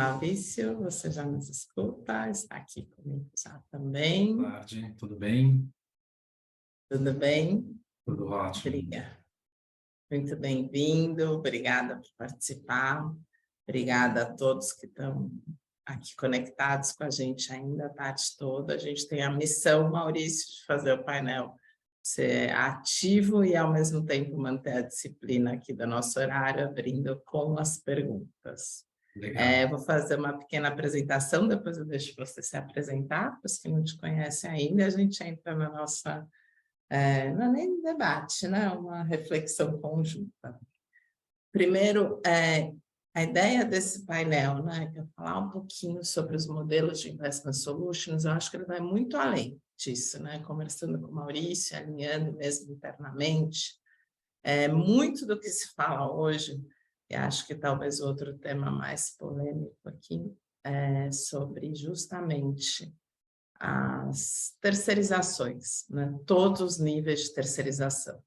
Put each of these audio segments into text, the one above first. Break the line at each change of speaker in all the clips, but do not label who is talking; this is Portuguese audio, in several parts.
Maurício, você já nos escuta? Está aqui comigo já também.
Boa tarde, tudo bem?
Tudo bem?
Tudo ótimo.
Obrigada. Muito bem-vindo, obrigada por participar. Obrigada a todos que estão aqui conectados com a gente ainda a tarde toda. A gente tem a missão, Maurício, de fazer o painel ser ativo e, ao mesmo tempo, manter a disciplina aqui do nosso horário, abrindo com as perguntas.
Legal.
Vou fazer uma pequena apresentação, depois eu deixo você se apresentar, para os que não te conhecem ainda, a gente entra na nossa, não é nem debate, né? Uma reflexão conjunta. Primeiro, a ideia desse painel, né, que é falar um pouquinho sobre os modelos de investment solutions, eu acho que ele vai muito além disso, né? Conversando com o Maurício, alinhando mesmo internamente, muito do que se fala hoje, e acho que talvez outro tema mais polêmico aqui, é sobre justamente as terceirizações, né? Todos os níveis de terceirização.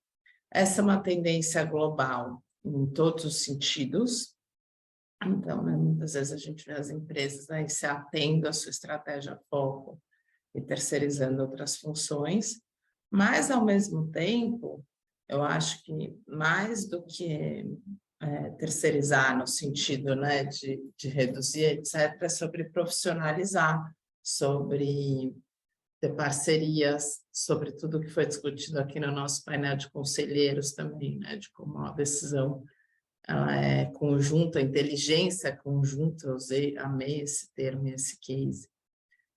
Essa é uma tendência global em todos os sentidos. Então, né, muitas vezes a gente vê as empresas aí se atendo à sua estratégia foco e terceirizando outras funções, mas, ao mesmo tempo, eu acho que mais do que terceirizar no sentido, né, de reduzir, etc., é sobre profissionalizar, sobre ter parcerias, sobre tudo que foi discutido aqui no nosso painel de conselheiros também, né, de como a decisão ela é conjunta, a inteligência é conjunta, eu amei esse termo, esse case.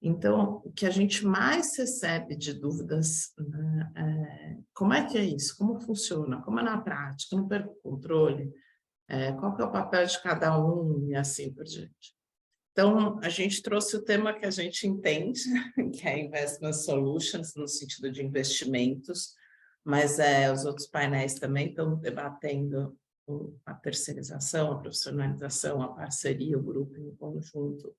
Então, o que a gente mais recebe de dúvidas, né, como é que é isso? Como funciona? Como é na prática? Não perco o controle? Qual que é o papel de cada um e assim por diante. Então, a gente trouxe o tema que a gente entende, que é Investment Solutions, no sentido de investimentos, mas os outros painéis também estão debatendo a terceirização, a profissionalização, a parceria, o grupo em conjunto,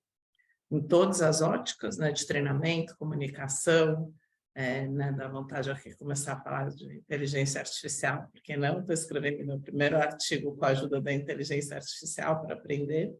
em todas as óticas, né, de treinamento, comunicação, né, dá vontade aqui de começar a falar de inteligência artificial, porque não estou escrevendo meu primeiro artigo com a ajuda da inteligência artificial para aprender,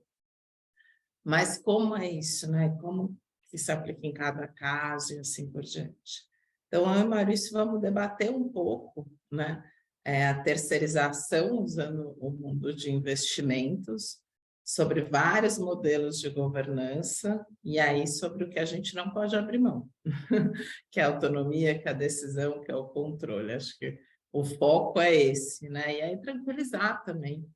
mas como é isso, né? Como isso se aplica em cada caso e assim por diante. Então, eu e o Maurício vamos debater um pouco, né, a terceirização usando o mundo de investimentos, sobre vários modelos de governança, e aí sobre o que a gente não pode abrir mão, que é a autonomia, que é a decisão, que é o controle. Acho que o foco é esse, né? E aí tranquilizar também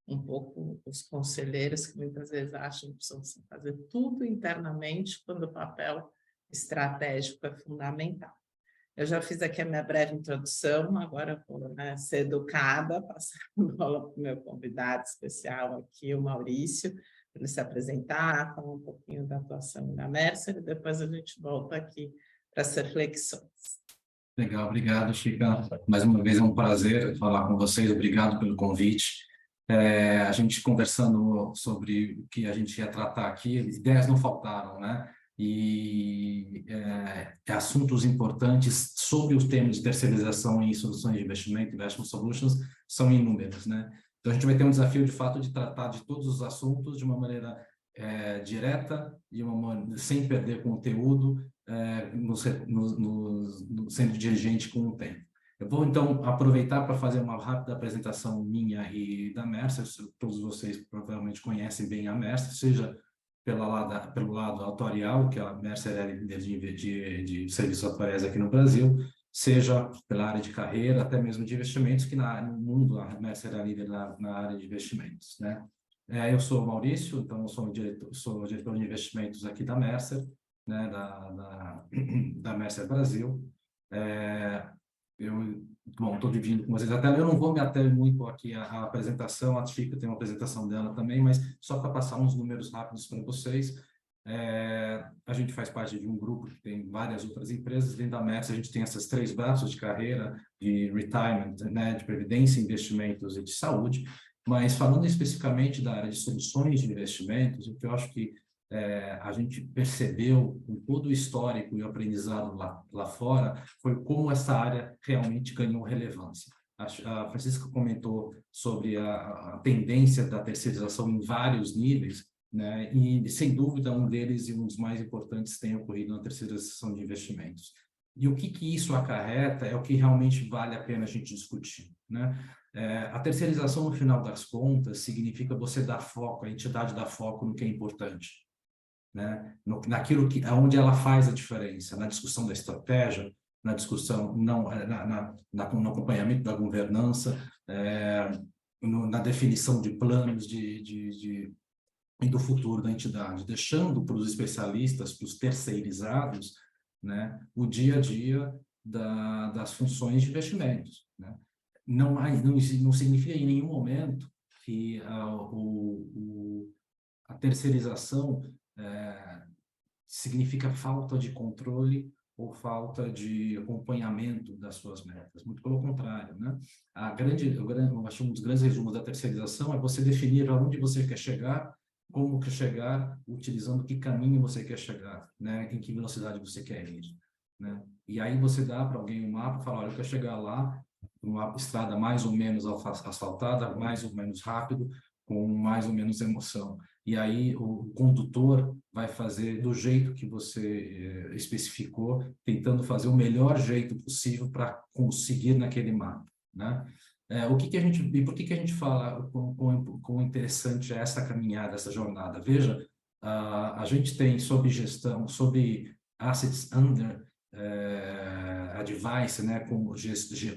um pouco os conselheiros que muitas vezes acham que precisam fazer tudo internamente, quando o papel estratégico é fundamental. Eu já fiz aqui a minha breve introdução, agora vou, né, ser educada, passar a bola para o meu convidado especial aqui, o Maurício, para ele se apresentar, falar um pouquinho da atuação da Mercer, e depois a gente volta aqui para as reflexões.
Legal, obrigado, Chica. Mais uma vez é um prazer falar com vocês, obrigado pelo convite. A gente conversando sobre o que a gente ia tratar aqui, ideias não faltaram, né? E assuntos importantes sobre os temas de terceirização em soluções de investimento, investment solutions, são inúmeros, né? Então, a gente vai ter um desafio, de fato, de tratar de todos os assuntos de uma maneira direta, sem perder conteúdo, sendo diligente com o tempo. Eu vou, então, aproveitar para fazer uma rápida apresentação minha e da Mercer. Todos vocês provavelmente conhecem bem a Mercer, seja pelo lado atuarial, que a Mercer é líder de serviços atuariais aqui no Brasil, seja pela área de carreira, até mesmo de investimentos, que no mundo a Mercer é líder na área de investimentos, né? Eu sou o Maurício, então eu sou diretor de investimentos aqui da Mercer, né, da Mercer Brasil. Bom, estou dividindo com vocês a tela. Eu não vou me ater muito aqui à apresentação, a Chica tem uma apresentação dela também, mas só para passar uns números rápidos para vocês. A gente faz parte de um grupo que tem várias outras empresas. Dentro da Mercer, a gente tem esses 3 braços de carreira, de retirement, né, de previdência, investimentos e de saúde. Mas falando especificamente da área de soluções de investimentos, o que eu acho que a gente percebeu com todo o histórico e o aprendizado lá fora foi como essa área realmente ganhou relevância. A Francisca comentou sobre a tendência da terceirização em vários níveis, né? E, sem dúvida, um deles e um dos mais importantes tem ocorrido na terceirização de investimentos. E o que isso acarreta é o que realmente vale a pena a gente discutir, né? A terceirização, no final das contas, significa você dar foco, a entidade dar foco no que é importante, né? Naquilo que, onde ela faz a diferença, na discussão da estratégia, na discussão, não, no acompanhamento da governança, na definição de planos e do futuro da entidade, deixando para os especialistas, para os terceirizados, né, o dia a dia das funções de investimentos, né? Não significa em nenhum momento que a terceirização significa falta de controle ou falta de acompanhamento das suas metas. Muito pelo contrário, né? Eu acho um dos grandes resumos da terceirização é você definir aonde você quer chegar, como quer chegar, utilizando que caminho você quer chegar, né? Em que velocidade você quer ir, né? E aí você dá para alguém um mapa e fala, olha, eu quero chegar lá, uma estrada mais ou menos asfaltada, mais ou menos rápido, com mais ou menos emoção. E aí o condutor vai fazer do jeito que você especificou, tentando fazer o melhor jeito possível para conseguir naquele mapa, né? E por que a gente fala com interessante é essa caminhada, essa jornada? Veja, a gente tem sob gestão, sob assets under advice, né, com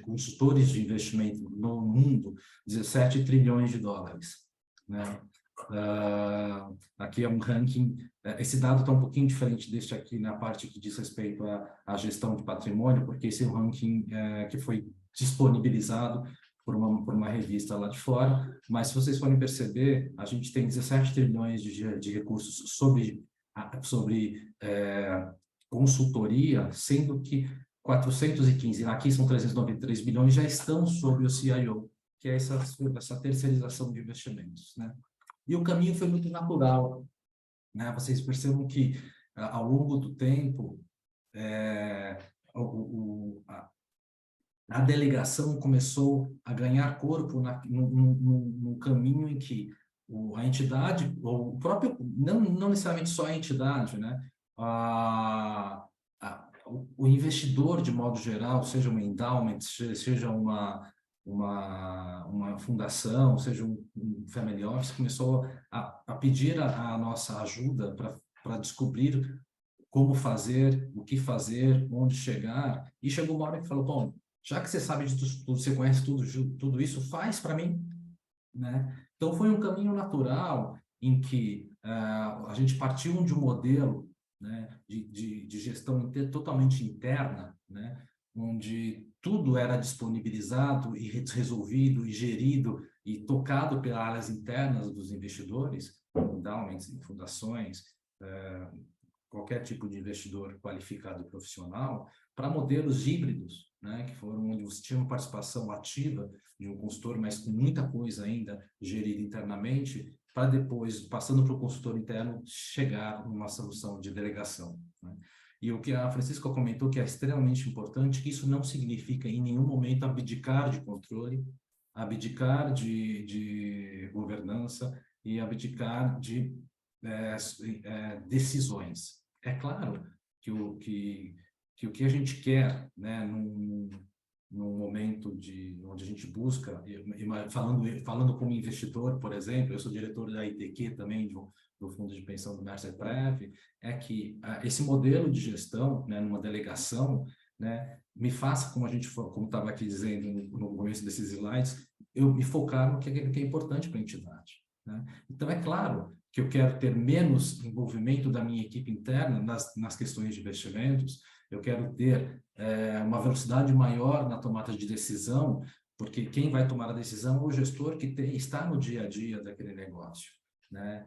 consultores de investimento no mundo, 17 trilhões de dólares, né? Aqui é um ranking, esse dado está um pouquinho diferente deste aqui na parte que diz respeito à gestão de patrimônio, porque esse é um ranking que foi disponibilizado por uma revista lá de fora, mas se vocês forem perceber, a gente tem 17 trilhões de recursos sobre consultoria, sendo que 415, aqui são 393 bilhões, já estão sob o CIO, que é essa terceirização de investimentos, né? E o caminho foi muito natural, né? Vocês percebam que, ao longo do tempo, a delegação começou a ganhar corpo no caminho em que a entidade, ou o próprio, não necessariamente só a entidade, né? O investidor, de modo geral, seja uma endowment, seja uma fundação, seja um family office, começou a pedir a nossa ajuda para descobrir como fazer, o que fazer, onde chegar, e chegou uma hora que falou, bom, já que você sabe de tudo, você conhece tudo isso, faz para mim, né? Então foi um caminho natural em que a gente partiu de um modelo, né, de gestão totalmente interna, né, onde tudo era disponibilizado e resolvido e gerido e tocado pelas áreas internas dos investidores, endowments, fundações, qualquer tipo de investidor qualificado e profissional, para modelos híbridos, né, que foram onde você tinha uma participação ativa de um consultor, mas com muita coisa ainda gerida internamente, para depois, passando para o consultor interno, chegar numa solução de delegação, né? E o que a Francisca comentou que é extremamente importante, que isso não significa em nenhum momento abdicar de controle, abdicar de governança e abdicar de decisões. É claro que o que a gente quer, né, num momento onde a gente busca, falando como investidor, por exemplo, eu sou diretor da ITQ também, do Fundo de Pensão do Mercer-Prev, é que esse modelo de gestão, né, numa delegação, né, me faça, como estava aqui dizendo no começo desses slides, eu me focar no que é importante para a entidade, né? Então, é claro que eu quero ter menos envolvimento da minha equipe interna nas questões de investimentos, eu quero ter uma velocidade maior na tomada de decisão, porque quem vai tomar a decisão é o gestor que está no dia a dia daquele negócio, né?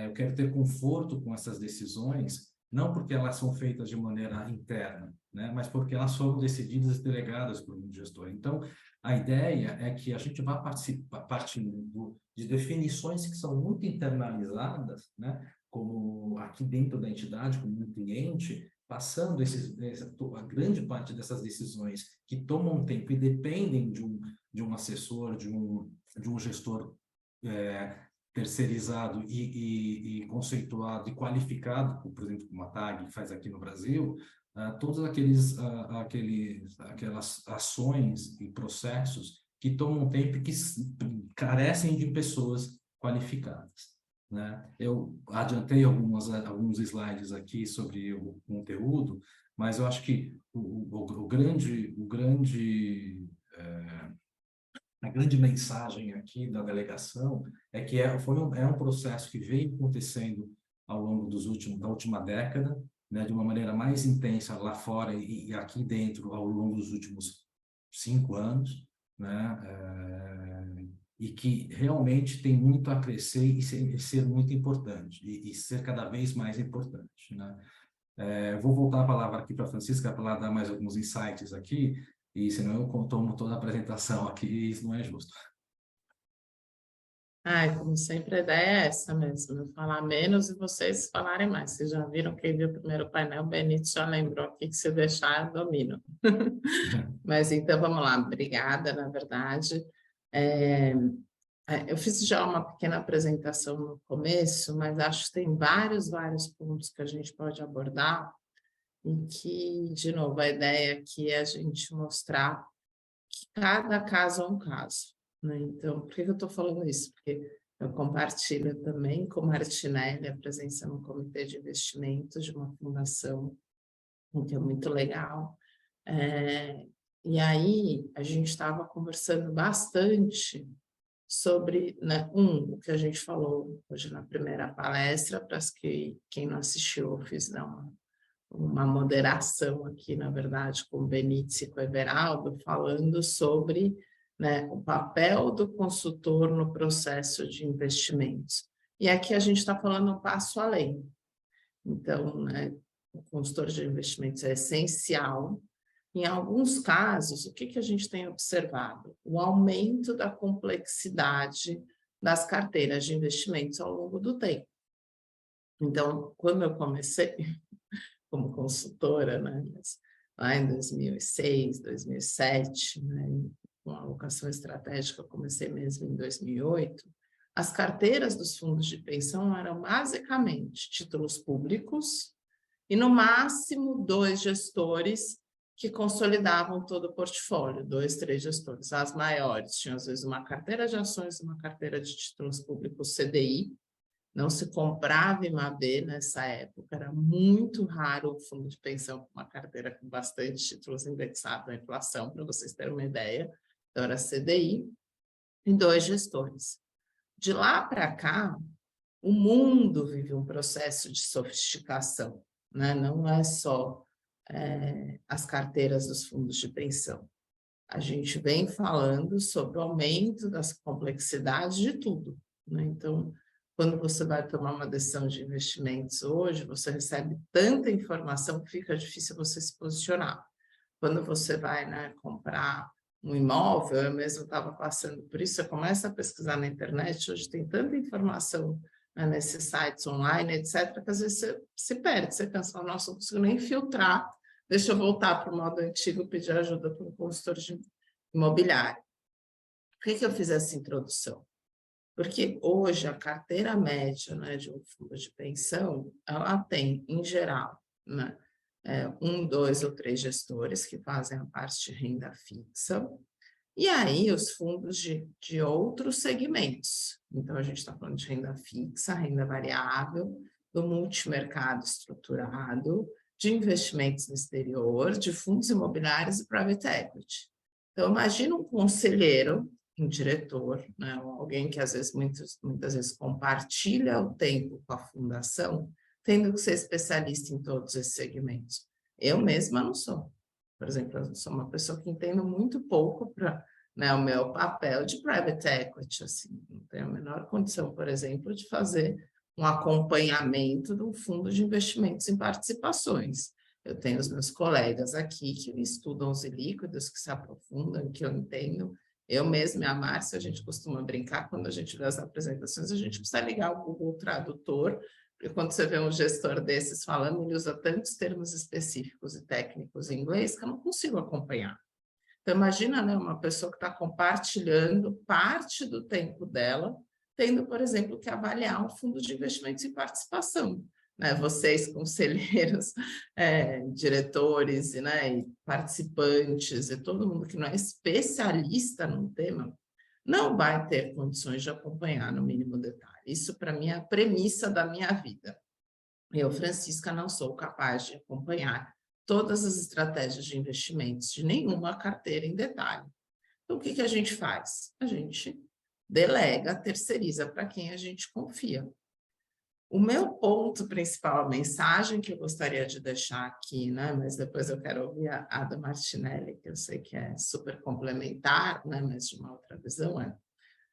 Eu quero ter conforto com essas decisões, não porque elas são feitas de maneira interna, né? Mas porque elas foram decididas e delegadas por um gestor. Então, a ideia é que a gente vá partindo de definições que são muito internalizadas, né? Como aqui dentro da entidade, como um cliente, passando a grande parte dessas decisões que tomam tempo e dependem de um assessor, de um gestor terceirizado e conceituado e qualificado, por exemplo, como a TAG faz aqui no Brasil, todas aquelas ações e processos que tomam tempo e que carecem de pessoas qualificadas, né? Eu adiantei alguns slides aqui sobre o conteúdo, mas eu acho que a grande mensagem aqui da delegação é que é um processo que vem acontecendo ao longo da última década, né, de uma maneira mais intensa lá fora e aqui dentro ao longo dos últimos 5 anos, né, e que realmente tem muito a crescer e ser muito importante, e ser cada vez mais importante, né? Vou voltar a palavra aqui para a Francisca para ela dar mais alguns insights aqui, e senão eu tomo toda a apresentação aqui e isso não é justo.
Como sempre, a ideia é essa mesmo, eu falar menos e vocês falarem mais. Vocês já viram, quem viu o primeiro painel, o Benito já lembrou aqui que se deixar, eu domino. Mas então, vamos lá, obrigada, na verdade. Eu fiz já uma pequena apresentação no começo, mas acho que tem vários pontos que a gente pode abordar e que, de novo, a ideia aqui é a gente mostrar que cada caso é um caso, né? Então, por que eu estou falando isso? Porque eu compartilho também com Martinelli a presença no comitê de investimentos de uma fundação, que é muito legal. E aí, a gente estava conversando bastante sobre, né, o que a gente falou hoje na primeira palestra, para quem não assistiu, eu fiz uma moderação aqui, na verdade, com o Benítez e com o Everaldo, falando sobre, né, o papel do consultor no processo de investimentos. E aqui a gente está falando um passo além. Então, né, o consultor de investimentos é essencial. Em alguns casos, o que a gente tem observado? O aumento da complexidade das carteiras de investimentos ao longo do tempo. Então, quando eu comecei como consultora, né, lá em 2006, 2007, né, com a alocação estratégica, eu comecei mesmo em 2008, as carteiras dos fundos de pensão eram basicamente títulos públicos e, no máximo, 2 gestores que consolidavam todo o portfólio, 2, 3 gestores. As maiores tinham, às vezes, uma carteira de ações, uma carteira de títulos públicos CDI. Não se comprava IMAB nessa época, era muito raro o fundo de pensão com uma carteira com bastante títulos indexados à inflação, para vocês terem uma ideia. Então, era CDI e 2 gestores. De lá para cá, o mundo vive um processo de sofisticação, né? Não é só as carteiras dos fundos de pensão. A gente vem falando sobre o aumento das complexidades de tudo, né? Então, quando você vai tomar uma decisão de investimentos hoje, você recebe tanta informação que fica difícil você se posicionar. Quando você vai, né, comprar um imóvel, eu mesmo estava passando por isso, você começa a pesquisar na internet, hoje tem tanta informação, né, nesses sites online, etc., que às vezes você se perde, você pensa, nossa, não consigo nem filtrar, deixa eu voltar para o modo antigo e pedir ajuda para um consultor imobiliário. Por que eu fiz essa introdução? Porque hoje a carteira média, né, de um fundo de pensão, ela tem, em geral, né, 1, 2 ou 3 gestores que fazem a parte de renda fixa, e aí os fundos de outros segmentos. Então, a gente está falando de renda fixa, renda variável, do multimercado estruturado, de investimentos no exterior, de fundos imobiliários e private equity. Então, imagina um conselheiro, um diretor, né, alguém que às vezes, muitas vezes compartilha o tempo com a fundação, tendo que ser especialista em todos esses segmentos. Eu mesma não sou. Por exemplo, eu sou uma pessoa que entendo muito pouco para, né, o meu papel de private equity, assim, não tenho a menor condição, por exemplo, de fazer um acompanhamento de um fundo de investimentos em participações. Eu tenho os meus colegas aqui que estudam os ilíquidos, que se aprofundam, que eu entendo. Eu mesma e a Márcia, a gente costuma brincar, quando a gente vê as apresentações, a gente precisa ligar o Google Tradutor, porque quando você vê um gestor desses falando, ele usa tantos termos específicos e técnicos em inglês que eu não consigo acompanhar. Então, imagina, né, uma pessoa que está compartilhando parte do tempo dela, tendo, por exemplo, que avaliar um fundo de investimentos em participação, né? Vocês, conselheiros, diretores, né, e participantes, e todo mundo que não é especialista num tema, não vai ter condições de acompanhar no mínimo detalhe. Isso, para mim, é a premissa da minha vida. Eu, Francisca, não sou capaz de acompanhar todas as estratégias de investimentos de nenhuma carteira em detalhe. Então, o que a gente faz? A gente delega, terceiriza para quem a gente confia. O meu ponto principal, a mensagem que eu gostaria de deixar aqui, né, mas depois eu quero ouvir a Ada Martinelli, que eu sei que é super complementar, né, mas de uma outra visão,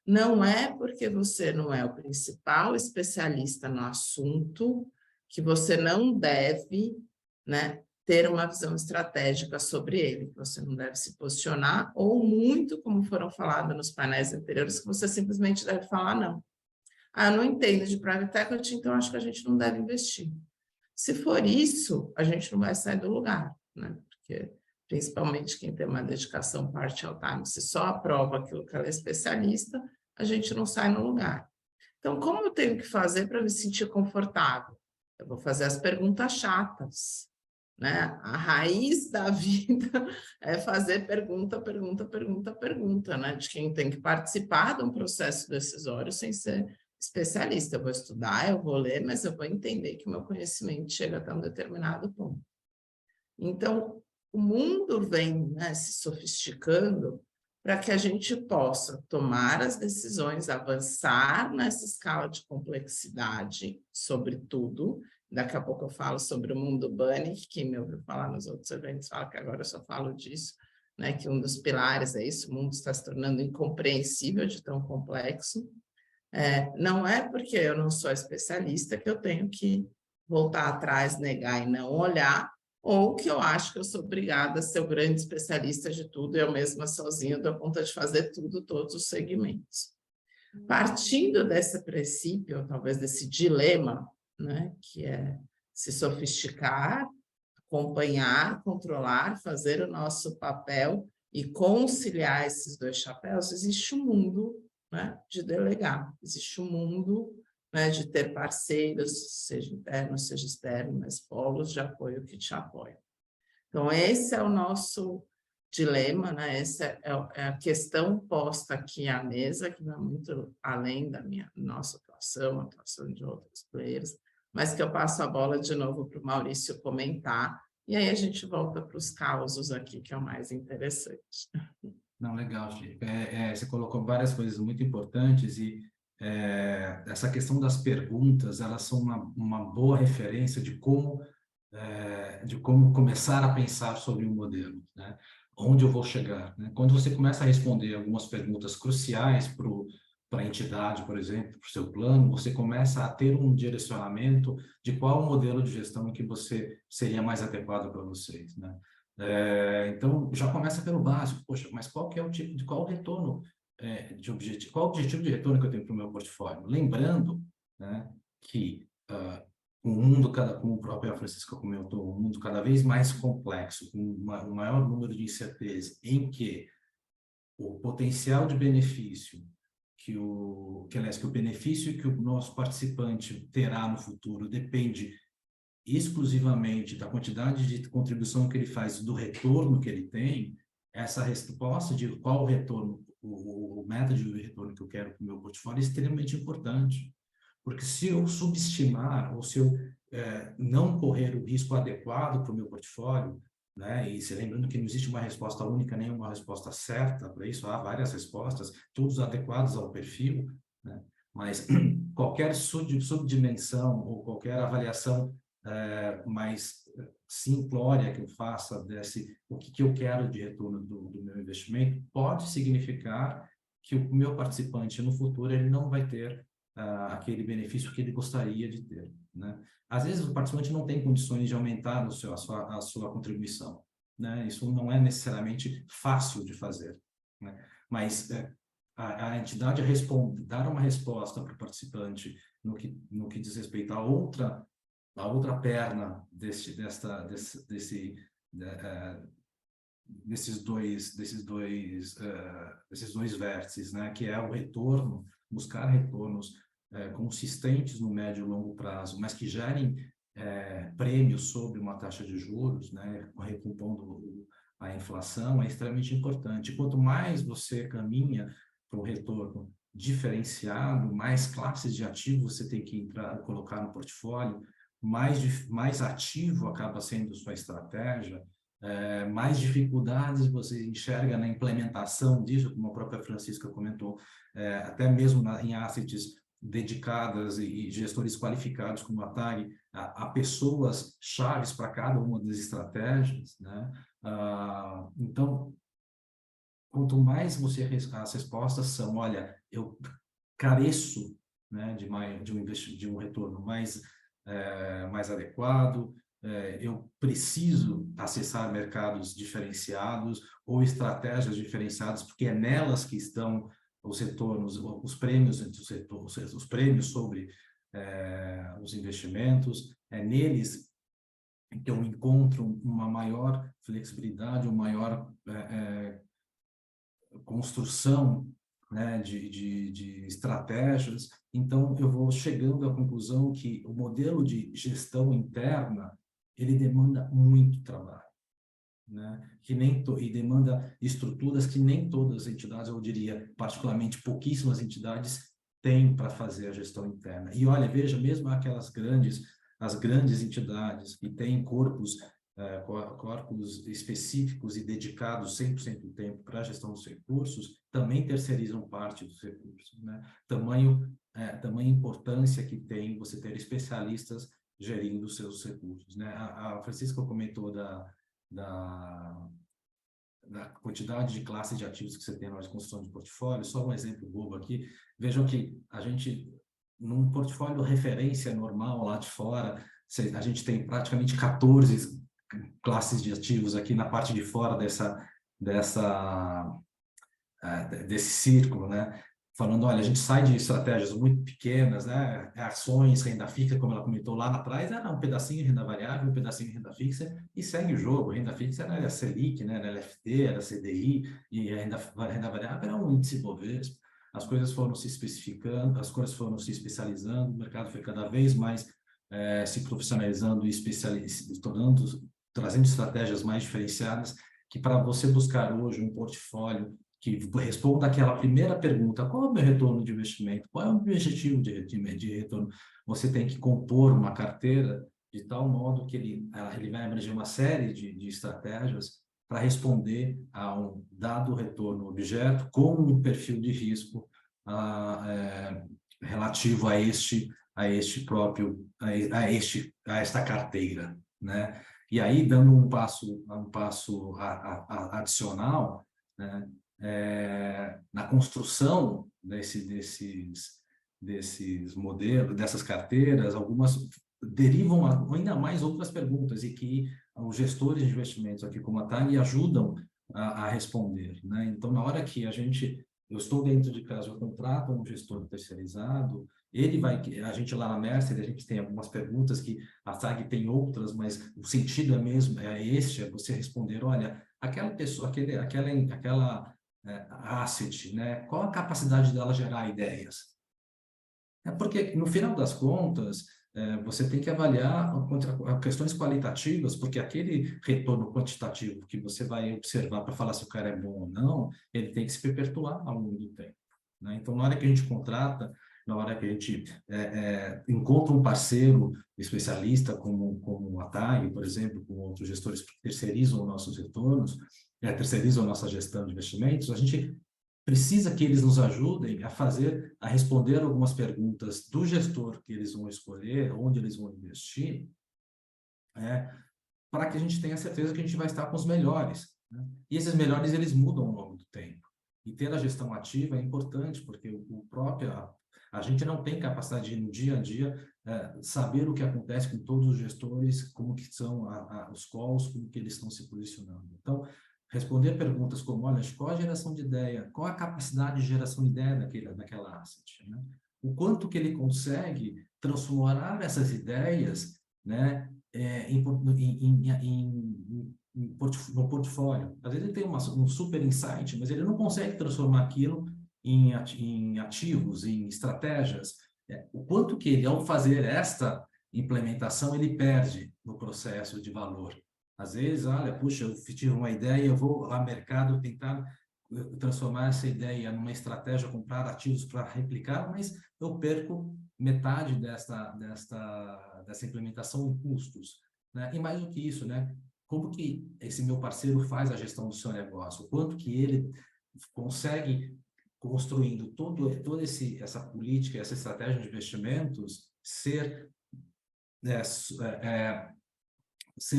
não é porque você não é o principal especialista no assunto que você não deve, né, ter uma visão estratégica sobre ele, que você não deve se posicionar, ou muito, como foram falados nos painéis anteriores, que você simplesmente deve falar não. Eu não entendo de private equity, então acho que a gente não deve investir. Se for isso, a gente não vai sair do lugar, né? Porque, principalmente quem tem uma dedicação part-time, se só aprova aquilo que ela é especialista, a gente não sai no lugar. Então, como eu tenho que fazer para me sentir confortável? Eu vou fazer as perguntas chatas, né? A raiz da vida é fazer pergunta, né? De quem tem que participar de um processo decisório sem ser especialista. Eu vou estudar, eu vou ler, mas eu vou entender que o meu conhecimento chega até um determinado ponto. Então, o mundo vem, né, se sofisticando para que a gente possa tomar as decisões, avançar nessa escala de complexidade sobre tudo. Daqui a pouco eu falo sobre o mundo Bunny, que quem me ouviu falar nos outros eventos fala que agora eu só falo disso, né, que um dos pilares é isso, o mundo está se tornando incompreensível de tão complexo. Não é porque eu não sou especialista que eu tenho que voltar atrás, negar e não olhar, ou que eu acho que eu sou obrigada a ser o grande especialista de tudo, eu mesma sozinha dou conta de fazer tudo, todos os segmentos. Partindo desse princípio, talvez desse dilema, né, que é se sofisticar, acompanhar, controlar, fazer o nosso papel e conciliar esses dois chapéus, existe um mundo, né, de delegar, existe um mundo, né, de ter parceiros, seja interno, seja externo, mas polos de apoio que te apoiam. Então, esse é o nosso dilema, né? Essa é a questão posta aqui à mesa, que vai muito além da nossa atuação, a atuação de outros players, mas que eu passo a bola de novo para o Maurício comentar, e aí a gente volta para os causos aqui, que é o mais interessante.
Não, legal, Chico. Você colocou várias coisas muito importantes e essa questão das perguntas, elas são uma boa referência de como começar a pensar sobre um modelo, né? Onde eu vou chegar, né? Quando você começa a responder algumas perguntas cruciais para a entidade, por exemplo, para o seu plano, você começa a ter um direcionamento de qual modelo de gestão que você seria mais adequado para vocês, né? Então, já começa pelo básico. Poxa, mas qual que é o tipo de qual retorno de objetivo, qual o objetivo de retorno que eu tenho para o meu portfólio? Lembrando, né, que um mundo como o próprio Francisco comentou, um mundo cada vez mais complexo, com um maior número de incertezas, em que o potencial de benefício que o benefício que o nosso participante terá no futuro depende exclusivamente da quantidade de contribuição que ele faz, do retorno que ele tem, essa resposta de qual o retorno, o método de retorno que eu quero para o meu portfólio é extremamente importante. Porque se eu subestimar ou se eu não correr o risco adequado para o meu portfólio, né? E se lembrando que não existe uma resposta única, nem uma resposta certa para isso, há várias respostas, todos adequados ao perfil, né? Mas qualquer subdimensão ou qualquer avaliação mais simplória que eu faça o que eu quero de retorno do meu investimento, pode significar que o meu participante no futuro ele não vai ter aquele benefício que ele gostaria de ter, né? Às vezes o participante não tem condições de aumentar a sua contribuição, né? Isso não é necessariamente fácil de fazer, né? Mas a entidade dar uma resposta para o participante no que diz respeito a outra perna desses dois vértices, né, que é o retorno buscar retornos consistentes no médio e longo prazo, mas que gerem prêmios sobre uma taxa de juros, né, recompondo a inflação, é extremamente importante. Quanto mais você caminha para um retorno diferenciado, mais classes de ativos você tem que colocar no portfólio, mais ativo acaba sendo sua estratégia, mais dificuldades você enxerga na implementação disso, como a própria Francisca comentou, até mesmo em assets dedicadas e gestores qualificados como a TAG, a pessoas chaves para cada uma das estratégias, né? Então, quanto mais você as respostas são, olha, eu careço, né, de um retorno mais adequado, eu preciso acessar mercados diferenciados ou estratégias diferenciadas, porque é nelas que estão os retornos, os prêmios entre os prêmios sobre os investimentos, é neles que eu encontro uma maior flexibilidade, uma maior construção, né, de estratégias. Então, eu vou chegando à conclusão que o modelo de gestão interna, ele demanda muito trabalho, né? E demanda estruturas que nem todas as entidades, eu diria, particularmente pouquíssimas entidades, têm para fazer a gestão interna. E olha, veja, mesmo as grandes entidades que têm corpos específicos e dedicados 100% do tempo para a gestão dos recursos, também terceirizam parte dos recursos, né? Tamanha importância que tem você ter especialistas gerindo os seus recursos, né? A Francisca comentou da quantidade de classes de ativos que você tem na hora de construção de portfólio. Só um exemplo bobo aqui. Vejam que a gente, num portfólio referência normal lá de fora, a gente tem praticamente 14 classes de ativos aqui na parte de fora desse círculo, né? Falando, olha, a gente sai de estratégias muito pequenas, né? Ações, renda fixa, como ela comentou lá atrás, era um pedacinho de renda variável, um pedacinho de renda fixa, e segue o jogo. Renda fixa era a Selic, né? Era LFT, era CDI, e a renda variável era um índice Bovespa. As coisas foram se especificando, as coisas foram se especializando, o mercado foi cada vez mais se profissionalizando e trazendo estratégias mais diferenciadas, que para você buscar hoje um portfólio que responda aquela primeira pergunta: qual é o meu retorno de investimento? Qual é o meu objetivo de retorno? Você tem que compor uma carteira de tal modo que ele vai abranger uma série de estratégias para responder a um dado retorno objeto com um perfil de risco relativo a esta carteira, né? E aí, dando um passo adicional, né? Na construção desses modelos, dessas carteiras, algumas derivam ainda mais outras perguntas e que os gestores de investimentos aqui como a TAG ajudam a responder, né? Então, na hora que eu estou dentro de casa, eu contrato um gestor terceirizado, a gente lá na Mercer, a gente tem algumas perguntas que a TAG tem outras, mas o sentido é mesmo, é você responder, olha, aquela pessoa, aquela asset, né? Qual a capacidade dela gerar ideias? Porque, no final das contas, você tem que avaliar questões qualitativas, porque aquele retorno quantitativo que você vai observar para falar se o cara é bom ou não, ele tem que se perpetuar ao longo do tempo, né? Então, na hora que a gente contrata, na hora que a gente encontra um parceiro especialista, como a TAG, por exemplo, com outros gestores que terceirizam nossos retornos, terceirizam nossa gestão de investimentos, a gente precisa que eles nos ajudem a responder algumas perguntas do gestor que eles vão escolher, onde eles vão investir, para que a gente tenha certeza que a gente vai estar com os melhores, né? E esses melhores, eles mudam ao longo do tempo. E ter a gestão ativa é importante, porque a gente não tem capacidade de, no dia a dia, saber o que acontece com todos os gestores, como que são os calls, como que eles estão se posicionando. Então, responder perguntas como, olha, qual a geração de ideia, qual a capacidade de geração de ideia daquela asset, né? O quanto que ele consegue transformar essas ideias, né, no portfólio. Às vezes ele tem um super insight, mas ele não consegue transformar aquilo em ativos, em estratégias, o quanto que ele, ao fazer esta implementação, ele perde no processo de valor. Às vezes, olha, puxa, eu tive uma ideia, eu vou ao mercado tentar transformar essa ideia numa estratégia, comprar ativos para replicar, mas eu perco metade dessa implementação em custos, né? E mais do que isso, né? Como que esse meu parceiro faz a gestão do seu negócio? O quanto que ele consegue, construindo toda essa política, essa estratégia de investimentos, ser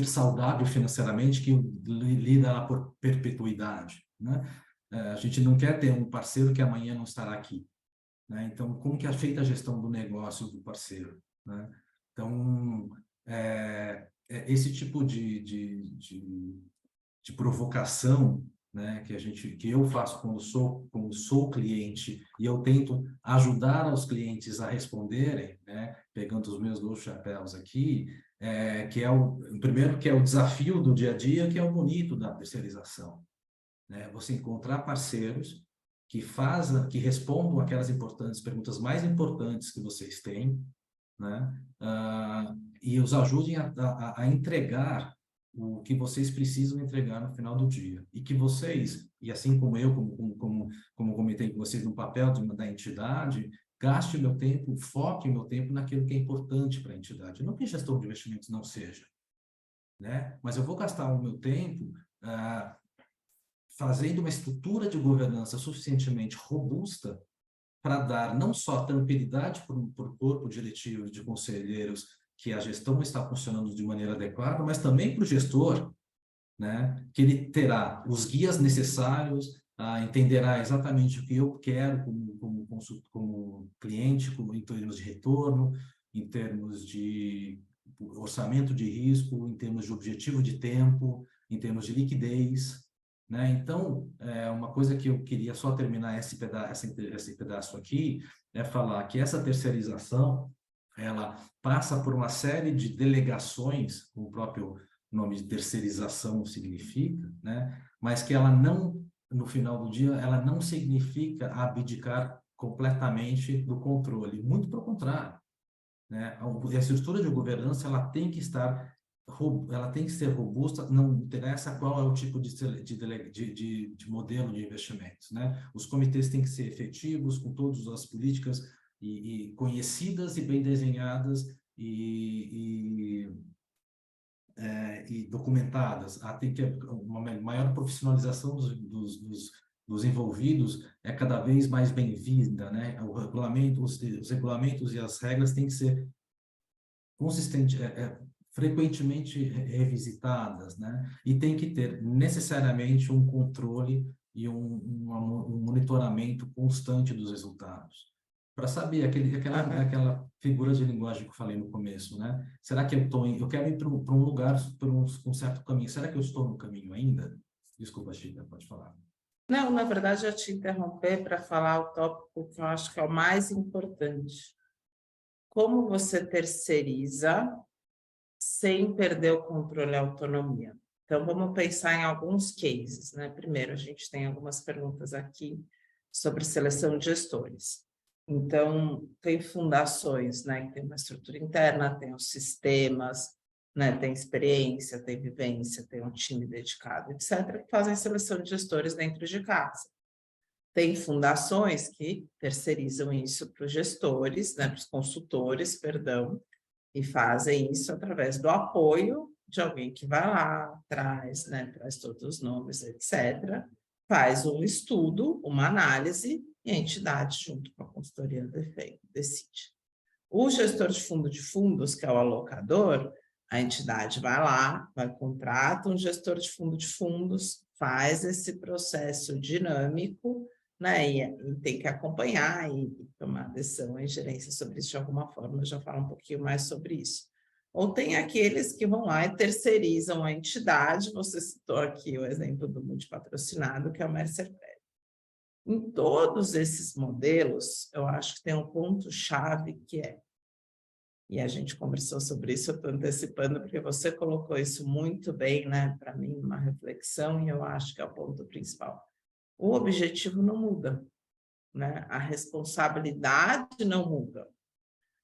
saudável financeiramente, que lida lá por perpetuidade, né? A gente não quer ter um parceiro que amanhã não estará aqui, né? Então, como que é feita a gestão do negócio do parceiro, né? Então, esse tipo de provocação, né, que eu faço quando sou cliente, e eu tento ajudar os clientes a responderem, né, pegando os meus dois chapéus aqui, que é o primeiro, que é o desafio do dia a dia, que é o bonito da terceirização, né? Você encontrar parceiros que respondam aquelas perguntas mais importantes que vocês têm, né? E os ajudem a entregar o que vocês precisam entregar no final do dia. E que vocês, e assim como eu, como comentei com vocês no papel da entidade, gaste o meu tempo, foque o meu tempo naquilo que é importante para a entidade. Não que gestor de investimentos não seja, né? Mas eu vou gastar o meu tempo fazendo uma estrutura de governança suficientemente robusta para dar não só tranquilidade para o corpo diretivo de conselheiros que a gestão está funcionando de maneira adequada, mas também para o gestor, né, que ele terá os guias necessários, entenderá exatamente o que eu quero como cliente, em termos de retorno, em termos de orçamento de risco, em termos de objetivo de tempo, em termos de liquidez, né? Então, uma coisa que eu queria só terminar esse pedaço aqui é falar que essa terceirização, ela passa por uma série de delegações, como o próprio nome de terceirização significa, né? Mas que ela não, no final do dia, ela não significa abdicar completamente do controle, muito pelo contrário, né? A estrutura de governança ela tem que ser robusta, não interessa qual é o tipo de modelo de investimentos, né? Os comitês têm que ser efetivos, com todas as políticas e conhecidas e bem desenhadas e documentadas. Tem que uma maior profissionalização dos envolvidos é cada vez mais bem-vinda, né? Os regulamentos e as regras têm que ser consistentes, frequentemente revisitadas, né? E tem que ter necessariamente um controle e um monitoramento constante dos resultados. Para saber, aquela figura de linguagem que eu falei no começo, né? Será que eu quero ir para um lugar, para um certo caminho. Será que eu estou no caminho ainda? Desculpa, Chica, pode falar.
Não, na verdade, eu te interromper para falar o tópico que eu acho que é o mais importante. Como você terceiriza sem perder o controle e a autonomia? Então, vamos pensar em alguns cases, né? Primeiro, a gente tem algumas perguntas aqui sobre seleção de gestores. Então, tem fundações, né, que tem uma estrutura interna, tem os sistemas, né, tem experiência, tem vivência, tem um time dedicado, etc., que fazem seleção de gestores dentro de casa. Tem fundações que terceirizam isso para os gestores, né, para os consultores, perdão, e fazem isso através do apoio de alguém que vai lá, traz, né, traz todos os nomes, etc., faz um estudo, uma análise, e a entidade, junto com a consultoria, decide. O gestor de fundos, que é o alocador, a entidade vai lá, contrata um gestor de fundos, faz esse processo dinâmico, né, e tem que acompanhar e tomar decisão em gerência sobre isso de alguma forma, eu já falo um pouquinho mais sobre isso. Ou tem aqueles que vão lá e terceirizam a entidade, você citou aqui o exemplo do multipatrocinado, que é o Mercer Prévio. Em todos esses modelos, eu acho que tem um ponto-chave que é, e a gente conversou sobre isso, eu estou antecipando, porque você colocou isso muito bem, né, para mim, uma reflexão, e eu acho que é o ponto principal. O objetivo não muda. né? A responsabilidade não muda.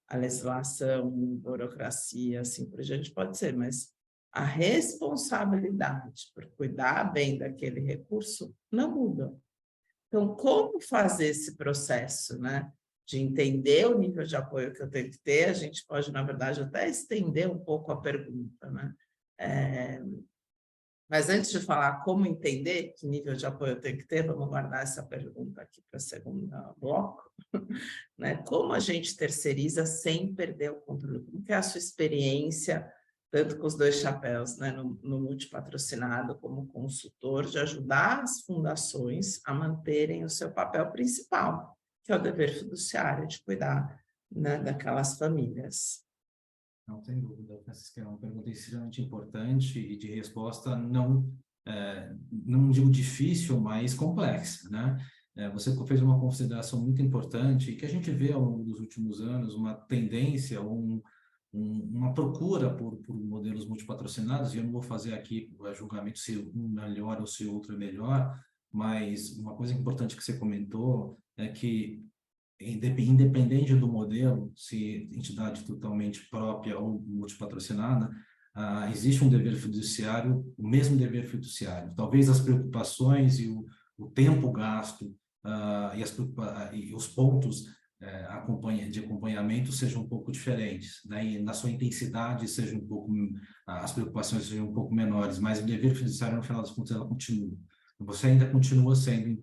A legislação, burocracia, assim por diante pode ser, mas a responsabilidade por cuidar bem daquele recurso não muda. Então, como fazer esse processo, né? De entender o nível de apoio que eu tenho que ter, a gente pode, na verdade, até estender um pouco a pergunta, né? Mas antes de falar como entender que nível de apoio eu tenho que ter, vamos guardar essa pergunta aqui para o segundo bloco, né? Como a gente terceiriza sem perder o controle? Como que é a sua experiência, tanto com os dois chapéus, né? No multipatrocinado como consultor, de ajudar as fundações a manterem o seu papel principal, que é o dever fiduciário de cuidar, né, daquelas famílias.
Não tem dúvida, Francisca, é uma pergunta extremamente importante e de resposta não digo difícil, mas complexa, né? Você fez uma consideração muito importante e que a gente vê ao longo dos últimos anos uma tendência, uma procura por modelos multipatrocinados, e eu não vou fazer aqui o julgamento se um melhor ou se o outro é melhor, mas uma coisa importante que você comentou é que independente do modelo, se entidade totalmente própria ou multipatrocinada, existe um dever fiduciário, o mesmo dever fiduciário. Talvez as preocupações e o tempo gasto e os pontos de acompanhamento sejam um pouco diferentes, né? E na sua intensidade seja um pouco, as preocupações sejam um pouco menores, mas o dever fiduciário, no final das contas, ela continua. Você ainda continua sendo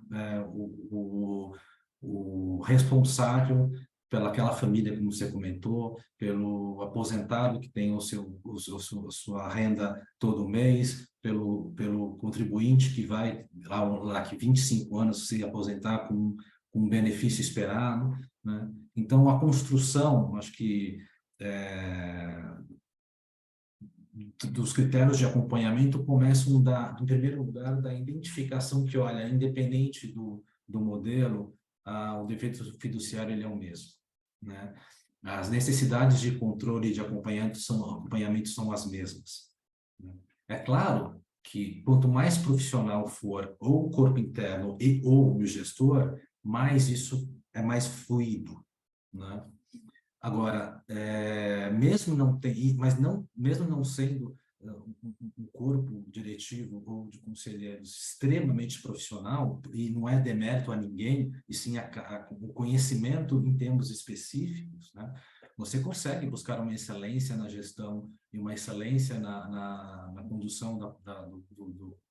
o responsável pelaquela família, como você comentou, pelo aposentado que tem a sua renda todo mês, pelo contribuinte que vai lá que 25 anos se aposentar com um benefício esperado, né? Então, a construção, acho que dos critérios de acompanhamento começam em primeiro lugar, da identificação que, olha, independente do modelo, o dever fiduciário ele é o mesmo, né? As necessidades de controle e de acompanhamento são as mesmas, né? É claro que quanto mais profissional for ou o corpo interno ou o gestor, mais isso é mais fluido, né? Agora, mesmo não sendo um corpo diretivo ou de conselheiros extremamente profissional, e não é demérito a ninguém, e sim o conhecimento em termos específicos, né? Você consegue buscar uma excelência na gestão e uma excelência na condução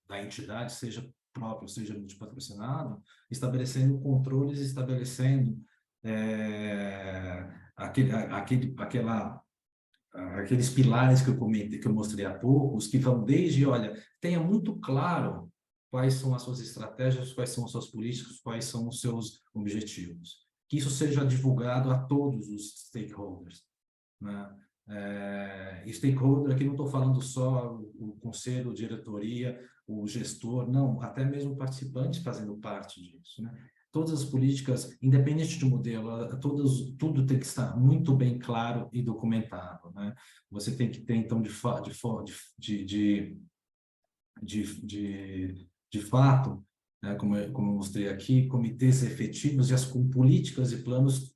da entidade, seja próprio, seja multipatrocinado, estabelecendo controles, estabelecendo aqueles pilares que eu comentei, que eu mostrei há pouco, os que vão desde, olha, tenha muito claro quais são as suas estratégias, quais são as suas políticas, quais são os seus objetivos. Que isso seja divulgado a todos os stakeholders, né? E stakeholder aqui não estou falando só o conselho, diretoria, o gestor, não, até mesmo participantes fazendo parte disso, né? Todas as políticas, independente de modelo, tudo tem que estar muito bem claro e documentado, né? Você tem que ter, então, de fato, né, como eu mostrei aqui, comitês efetivos e com políticas e planos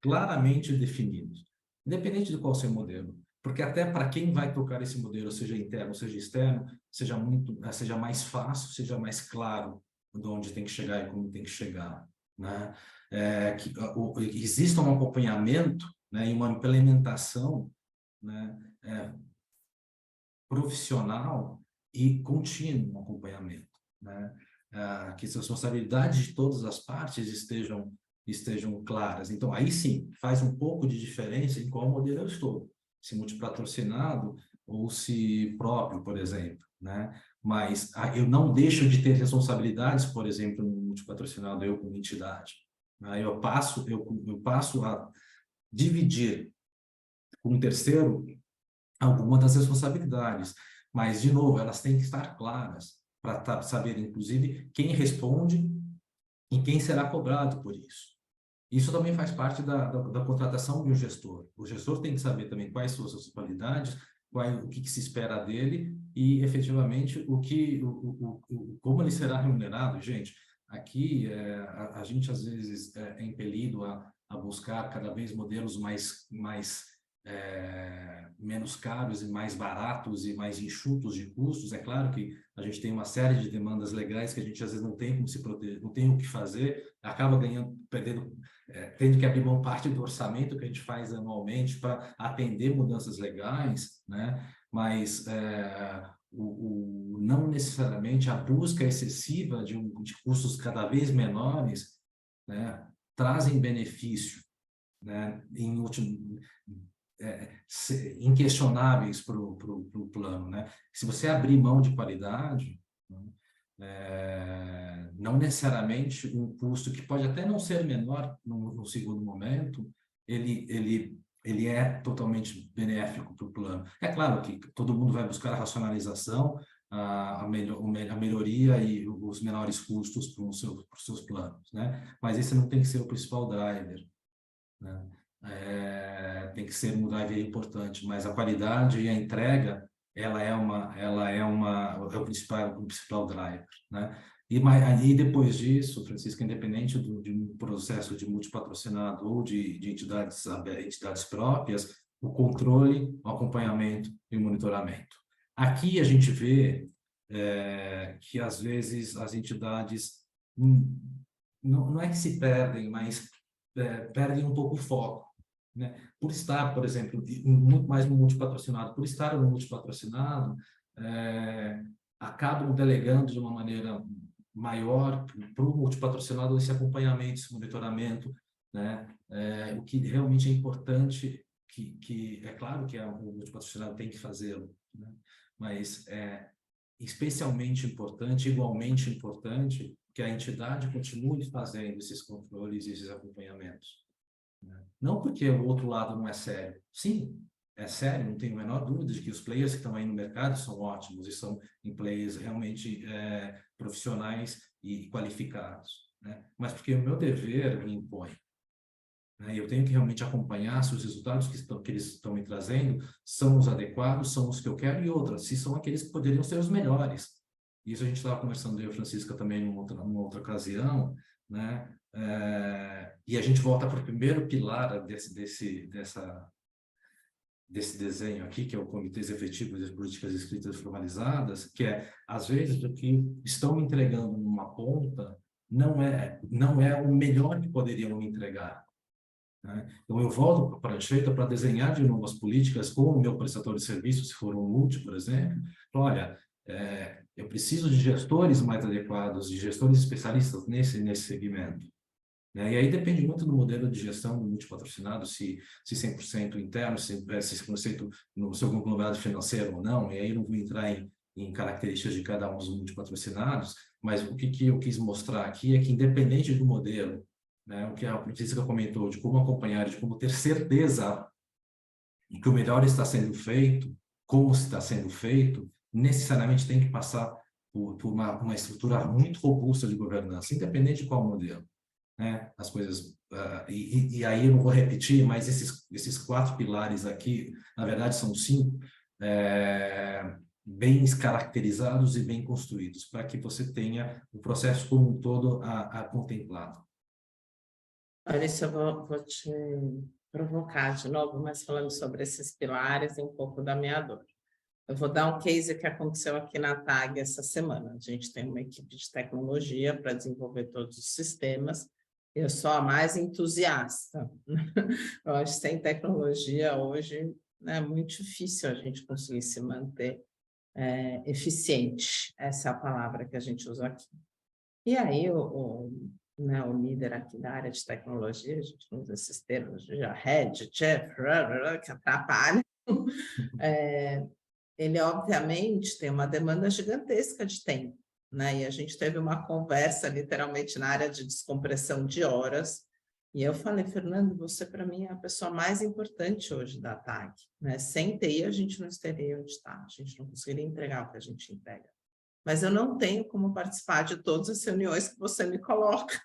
claramente definidos, independente de qual seja o modelo. Porque até para quem vai tocar esse modelo, seja interno, seja externo, seja mais fácil, seja mais claro de onde tem que chegar e como tem que chegar, né? Que exista um acompanhamento, né, e uma implementação, né, profissional e contínuo acompanhamento, né? Que as responsabilidades de todas as partes estejam claras. Então, aí sim, faz um pouco de diferença em qual modelo eu estou, se multipatrocinado ou se próprio, por exemplo, né? Mas eu não deixo de ter responsabilidades, por exemplo, no multipatrocinado, eu como entidade, né? Eu passo a dividir com um terceiro alguma das responsabilidades, mas, de novo, elas têm que estar claras para saber, inclusive, quem responde e quem será cobrado por isso. Isso também faz parte da contratação de um gestor. O gestor tem que saber também quais são as suas qualidades, o que se espera dele e, efetivamente, como ele será remunerado. Gente, aqui a gente às vezes é impelido a buscar cada vez modelos menos caros e mais baratos e mais enxutos de custos. É claro que a gente tem uma série de demandas legais que a gente às vezes não tem como se proteger, não tem o que fazer, acaba tendo que abrir mão parte do orçamento que a gente faz anualmente para atender mudanças legais, né? Mas não necessariamente a busca excessiva de custos cada vez menores, né, trazem benefício, né, inquestionáveis para o plano, né? Se você abrir mão de qualidade, né, não necessariamente um custo que pode até não ser menor no segundo momento, ele é totalmente benéfico para o plano. É claro que todo mundo vai buscar a racionalização, a melhoria e os menores custos para os seus planos, né? Mas esse não tem que ser o principal driver, né? Tem que ser um driver importante, mas a qualidade e a entrega é o principal driver, né? E depois disso, Francisco, independente de um processo de multipatrocinado ou de entidades próprias, o controle, o acompanhamento e o monitoramento. Aqui a gente vê que às vezes as entidades não é que se perdem, mas perdem um pouco o foco, né? Por estar, por exemplo, muito mais no multipatrocinado, por estar no multipatrocinado, acabam delegando de uma maneira maior para o multipatrocinado esse acompanhamento, esse monitoramento, né? O que realmente é importante, que é claro que o multipatrocinado tem que fazê-lo, né? Mas especialmente importante, igualmente importante, que a entidade continue fazendo esses controles e esses acompanhamentos. Não porque o outro lado não é sério. Sim, é sério, não tenho a menor dúvida de que os players que estão aí no mercado são ótimos e são players realmente profissionais e qualificados, né? Mas porque o meu dever me impõe, né? Eu tenho que realmente acompanhar se os resultados que eles estão me trazendo são os adequados, são os que eu quero, e outras, se são aqueles que poderiam ser os melhores. Isso a gente estava conversando, eu e a Francisca também numa outra ocasião, né? E a gente volta para o primeiro pilar desse desenho aqui, que é o Comitês Efetivos de Políticas Escritas e Formalizadas, que às vezes, o que estão me entregando numa ponta não é o melhor que poderiam me entregar, né? Então, eu volto para a prancheta para desenhar de novo as políticas com o meu prestador de serviço, se for um multi, por exemplo. Olha, eu preciso de gestores mais adequados, de gestores especialistas nesse segmento, né? E aí depende muito do modelo de gestão do multipatrocinado, se 100% interno, se 100% no seu conglomerado financeiro ou não, e aí não vou entrar em características de cada um dos multipatrocinados, mas o que eu quis mostrar aqui é que, independente do modelo, né, o que a Francisca comentou, de como acompanhar, de como ter certeza de que o melhor está sendo feito, como está sendo feito, necessariamente tem que passar por uma estrutura muito robusta de governança, independente de qual modelo, né? As coisas e aí eu não vou repetir, mas esses 4 pilares aqui, na verdade são 5, bem caracterizados e bem construídos, para que você tenha o processo como um todo a contemplado.
Olha, isso eu vou te provocar de novo, mas falando sobre esses pilares e um pouco da minha dor. Eu vou dar um case que aconteceu aqui na TAG essa semana. A gente tem uma equipe de tecnologia para desenvolver todos os sistemas. Eu sou a mais entusiasta. Eu acho que sem tecnologia hoje é muito difícil a gente conseguir se manter eficiente. Essa é a palavra que a gente usa aqui. E aí, né, o líder aqui da área de tecnologia, a gente usa esses termos, já head, chef, que atrapalham. Ele, obviamente, tem uma demanda gigantesca de tempo, né? E a gente teve uma conversa, literalmente, na área de descompressão de horas, e eu falei, Fernando, você, para mim, é a pessoa mais importante hoje da TAG, né? Sem TI, a gente não estaria onde está, a gente não conseguiria entregar o que a gente entrega. Mas eu não tenho como participar de todas as reuniões que você me coloca.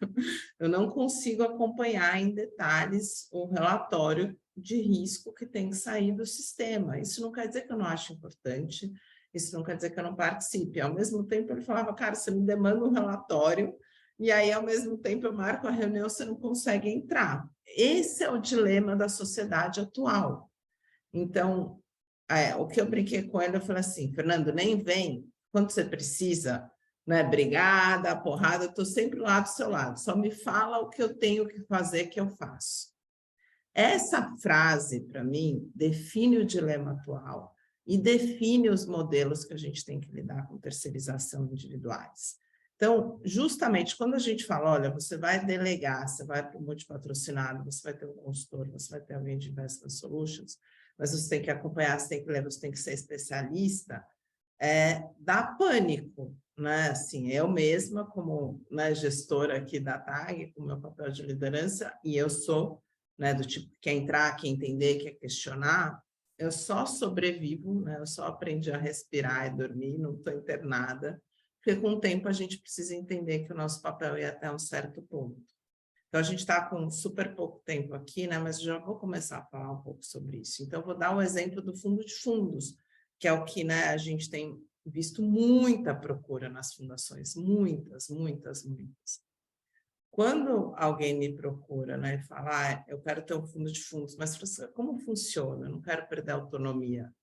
Eu não consigo acompanhar em detalhes o relatório de risco que tem que sair do sistema. Isso não quer dizer que eu não acho importante, isso não quer dizer que eu não participe. Ao mesmo tempo, ele falava, cara, você me demanda um relatório e aí, ao mesmo tempo, eu marco a reunião, você não consegue entrar. Esse é o dilema da sociedade atual. Então, o que eu brinquei com ele, eu falei assim, Fernando, nem vem, quando você precisa, né, brigada, porrada, eu estou sempre lá do seu lado, só me fala o que eu tenho que fazer, que eu faço. Essa frase, para mim, define o dilema atual e define os modelos que a gente tem que lidar com terceirização individuais. Então, justamente quando a gente fala, olha, você vai delegar, você vai para o multipatrocinado, você vai ter um consultor, você vai ter alguém de Investment Solutions, mas você tem que acompanhar, você tem que ler, você tem que ser especialista, dá pânico, né? Assim, eu mesma, como, né, gestora aqui da TAG, com o meu papel de liderança, e eu sou, né, do tipo que quer entrar, quer entender, quer questionar, eu só sobrevivo, né? Eu só aprendi a respirar e dormir, não estou internada, porque com o tempo a gente precisa entender que o nosso papel é até um certo ponto. Então, a gente está com super pouco tempo aqui, né? Mas já vou começar a falar um pouco sobre isso. Então, vou dar o exemplo do fundo de fundos, que é o que, né, a gente tem visto muita procura nas fundações, muitas. Quando alguém me procura, né, e fala, eu quero ter um fundo de fundos, mas como funciona? Eu não quero perder a autonomia,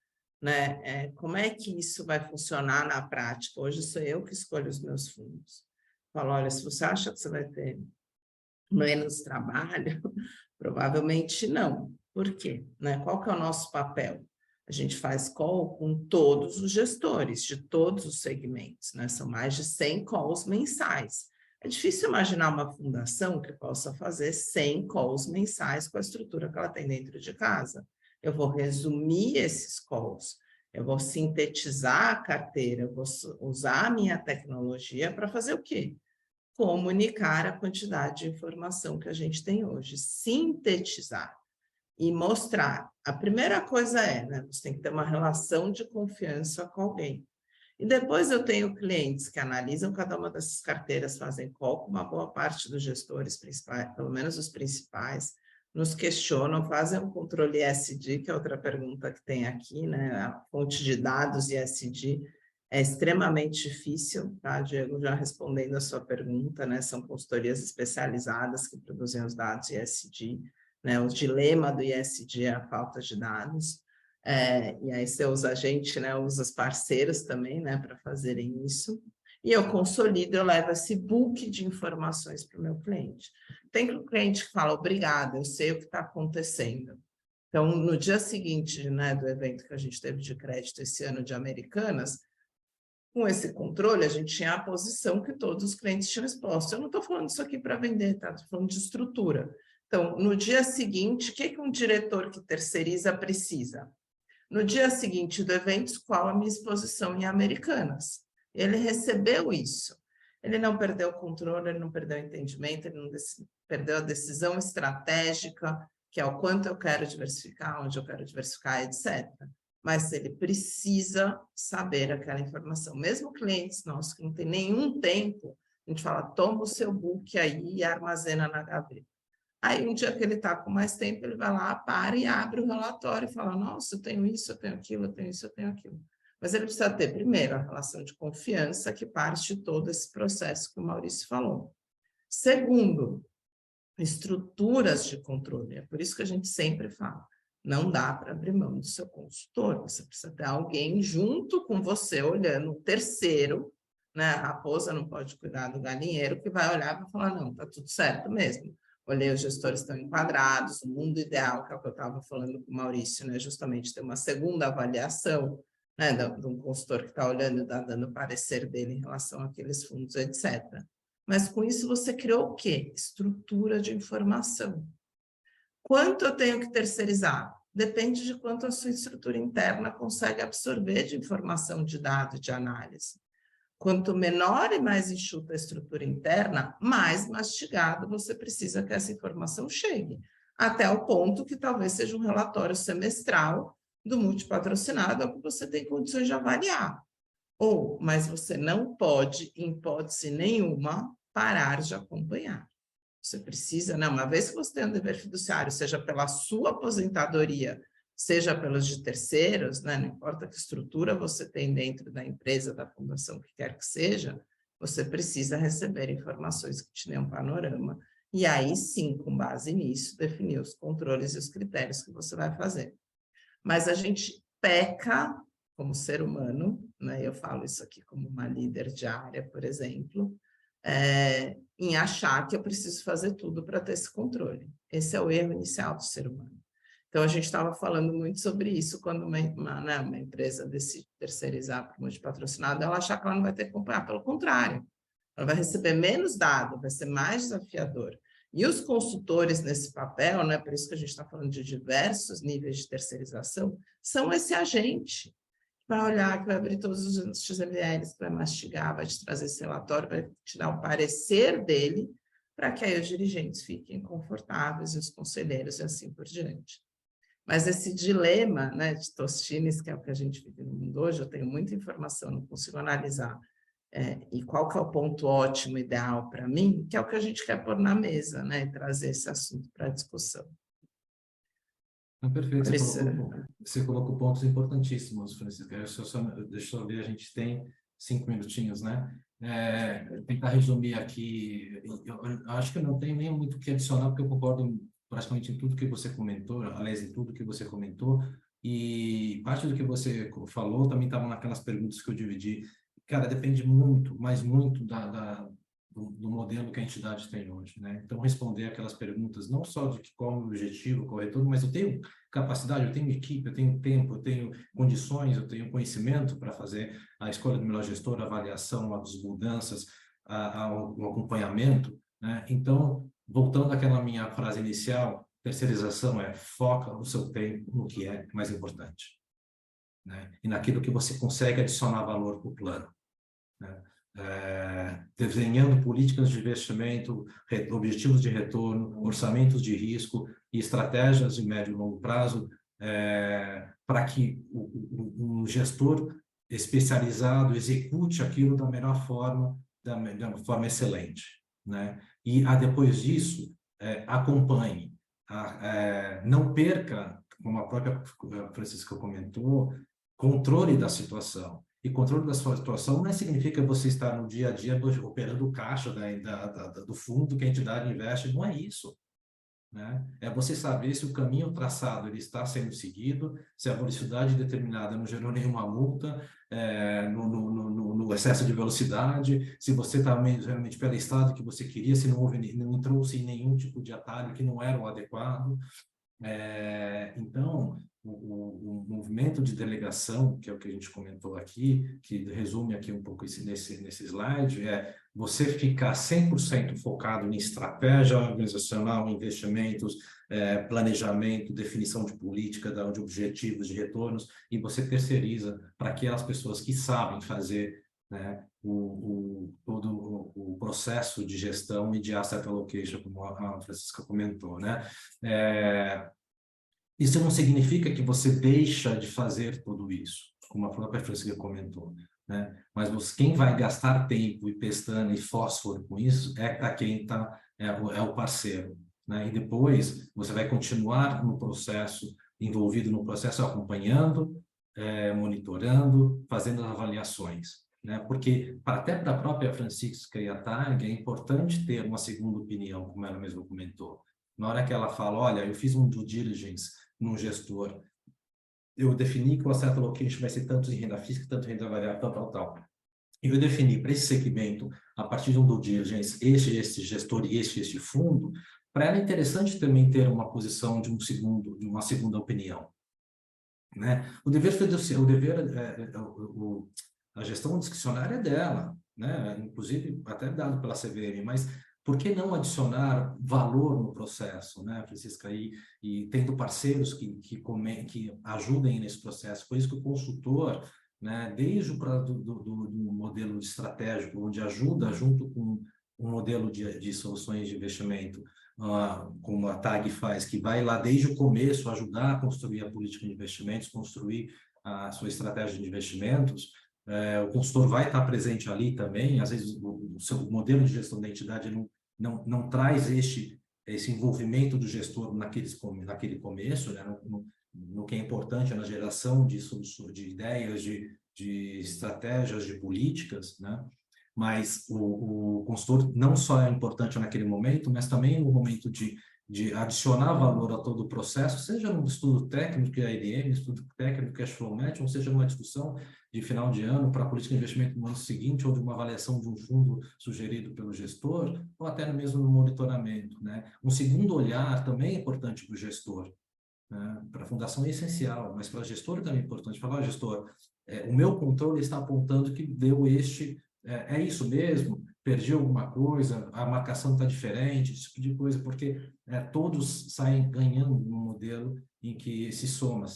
né? Como é que isso vai funcionar na prática? Hoje sou eu que escolho os meus fundos. Falo, olha, se você acha que você vai ter menos trabalho, provavelmente não. Por quê? Né? Qual que é o nosso papel? A gente faz call com todos os gestores de todos os segmentos, né? São mais de 100 calls mensais. É difícil imaginar uma fundação que possa fazer 100 calls mensais com a estrutura que ela tem dentro de casa. Eu vou resumir esses calls, eu vou sintetizar a carteira, eu vou usar a minha tecnologia para fazer o quê? Comunicar a quantidade de informação que a gente tem hoje, sintetizar e mostrar. A primeira coisa né, você tem que ter uma relação de confiança com alguém. E depois eu tenho clientes que analisam cada uma dessas carteiras, fazem call com uma boa parte dos gestores principais, pelo menos os principais, nos questionam, fazem um controle ESG, que é outra pergunta que tem aqui, né? A fonte de dados ESG é extremamente difícil, tá, Diego? Já respondendo a sua pergunta, né? São consultorias especializadas que produzem os dados ESG, né? O dilema do ESG é a falta de dados. E aí você usa a gente, né? Usa os parceiros também, né? Para fazerem isso. E eu consolido, eu levo esse book de informações para o meu cliente. Tem um cliente que fala, obrigada, eu sei o que está acontecendo. Então, no dia seguinte, né, do evento que a gente teve de crédito esse ano de Americanas, com esse controle, a gente tinha a posição que todos os clientes tinham exposto. Eu não estou falando isso aqui para vender, tá? Estou falando de estrutura. Então, no dia seguinte, o que um diretor que terceiriza precisa? No dia seguinte do evento, qual a minha exposição em Americanas? Ele recebeu isso. Ele não perdeu o controle, ele não perdeu o entendimento, ele não perdeu a decisão estratégica, que é o quanto eu quero diversificar, onde eu quero diversificar, etc. Mas ele precisa saber aquela informação. Mesmo clientes nossos que não têm nenhum tempo, a gente fala, toma o seu book aí e armazena na gaveta. Aí, um dia que ele está com mais tempo, ele vai lá, para e abre o relatório e fala, nossa, eu tenho isso, eu tenho aquilo, eu tenho isso, eu tenho aquilo. Mas ele precisa ter, primeiro, a relação de confiança, que parte de todo esse processo que o Maurício falou. Segundo, estruturas de controle. É por isso que a gente sempre fala, não dá para abrir mão do seu consultor, você precisa ter alguém junto com você, olhando, um terceiro, né? A raposa não pode cuidar do galinheiro, que vai olhar e vai falar, não, está tudo certo mesmo. Olhei, os gestores estão enquadrados, o mundo ideal, que é o que eu estava falando com o Maurício, né? Justamente ter uma segunda avaliação, né? De um consultor que está olhando e dando o parecer dele em relação àqueles fundos, etc. Mas com isso você criou o quê? Estrutura de informação. Quanto eu tenho que terceirizar? Depende de quanto a sua estrutura interna consegue absorver de informação de dado, de análise. Quanto menor e mais enxuta a estrutura interna, mais mastigado você precisa que essa informação chegue, até o ponto que talvez seja um relatório semestral do multipatrocinado, que você tem condições de avaliar. Mas você não pode, em hipótese nenhuma, parar de acompanhar. Você precisa, né? Uma vez que você tem um dever fiduciário, seja pela sua aposentadoria, seja pelos de terceiros, né? Não importa que estrutura você tem dentro da empresa, da fundação, que quer que seja, você precisa receber informações que te dêem um panorama, e aí sim, com base nisso, definir os controles e os critérios que você vai fazer. Mas a gente peca como ser humano, né? Eu falo isso aqui como uma líder de área, por exemplo, em achar que eu preciso fazer tudo para ter esse controle. Esse é o erro inicial do ser humano. Então, a gente estava falando muito sobre isso quando uma empresa decide terceirizar para o multipatrocinado, ela achar que ela não vai ter que acompanhar. Pelo contrário, ela vai receber menos dado, vai ser mais desafiador. E os consultores nesse papel, né, por isso que a gente está falando de diversos níveis de terceirização, são esse agente que vai olhar, que vai abrir todos os XMLs, que vai mastigar, vai te trazer esse relatório, vai te dar o parecer dele, para que aí os dirigentes fiquem confortáveis, e os conselheiros e assim por diante. Mas esse dilema, né, de Tostines, que é o que a gente vive no mundo hoje, eu tenho muita informação, não consigo analisar e qual que é o ponto ótimo, ideal para mim, que é o que a gente quer pôr na mesa, né, e trazer esse assunto para a discussão.
Perfeito,
Isso,
você colocou pontos importantíssimos, Francisca. Deixa eu ver, a gente tem 5 minutinhos, né? Tentar resumir aqui, eu acho que eu não tenho nem muito o que adicionar, porque eu concordo praticamente em tudo que você comentou, aliás, em tudo que você comentou, e parte do que você falou também estava naquelas perguntas que eu dividi. Cara, depende muito, mas muito do modelo que a entidade tem hoje, né? Então, responder aquelas perguntas, não só de qual é o objetivo, qual é tudo, mas eu tenho capacidade, eu tenho equipe, eu tenho tempo, eu tenho condições, eu tenho conhecimento para fazer a escolha do melhor gestor, a avaliação, as mudanças, o acompanhamento, né? Então, voltando àquela minha frase inicial, terceirização foca o seu tempo no que é mais importante, né? E naquilo que você consegue adicionar valor para o plano, né? Desenhando políticas de investimento, objetivos de retorno, orçamentos de risco e estratégias de médio e longo prazo, para que um gestor especializado execute aquilo da melhor forma, da forma excelente, né? E depois disso, acompanhe, não perca, como a própria Francisca comentou, controle da situação. E controle da sua situação não significa você estar no dia a dia operando o caixa do fundo que a entidade investe, não é isso, né? É você saber se o caminho traçado ele está sendo seguido, se a velocidade determinada não gerou nenhuma multa, no excesso de velocidade, se você está realmente pela estrada que você queria, se não trouxe nenhum tipo de atalho que não era o adequado. Então, o movimento de delegação, que é o que a gente comentou aqui, que resume aqui um pouco nesse slide, você ficar 100% focado em estratégia organizacional, investimentos, planejamento, definição de política, de objetivos, de retornos, e você terceiriza para aquelas pessoas que sabem fazer, né, todo o processo de gestão e de asset allocation, como a Francisca comentou, né? Isso não significa que você deixa de fazer tudo isso, como a própria Francisca comentou, né? Mas quem vai gastar tempo e pestana e fósforo com isso a quem é o parceiro, né? E depois você vai continuar no processo, envolvido no processo, acompanhando, monitorando, fazendo as avaliações, né? Porque até para a própria Francisca e a TAG é importante ter uma segunda opinião, como ela mesma comentou. Na hora que ela fala, olha, eu fiz um due diligence num gestor, eu defini que o asset allocation vai ser tanto em renda fixa, tanto em renda variável, tal. E eu defini para esse segmento, a partir de um due diligence, este gestor e este fundo, para ela é interessante também ter uma posição de uma segunda opinião, né? O dever fiduciário, a gestão discricionária é dela, né? Inclusive até dado pela CVM, mas por que não adicionar valor no processo, né, Francisca? E tendo parceiros que ajudem nesse processo. Por isso que o consultor, né, desde o do modelo estratégico, onde ajuda junto com um modelo de soluções de investimento, como a TAG faz, que vai lá desde o começo ajudar a construir a política de investimentos, construir a sua estratégia de investimentos. O consultor vai estar presente ali também. Às vezes o seu modelo de gestão da entidade não traz esse envolvimento do gestor naquele começo, né? No que é importante na geração de ideias, de estratégias, de políticas, né? mas o consultor não só é importante naquele momento, mas também no momento de adicionar valor a todo o processo, seja no estudo técnico, que é a IDM, estudo técnico, que é a Cash Flow Match, ou seja numa discussão de final de ano para a política de investimento no ano seguinte, ou de uma avaliação de um fundo sugerido pelo gestor, ou até mesmo no monitoramento, né? Um segundo olhar também é importante para o gestor, né? Para a fundação é essencial, mas para o gestor também é importante. Falar, gestor, o meu controle está apontando que deu é isso mesmo? Perdi alguma coisa? A marcação está diferente? Esse tipo de coisa, porque todos saem ganhando no modelo em que se soma,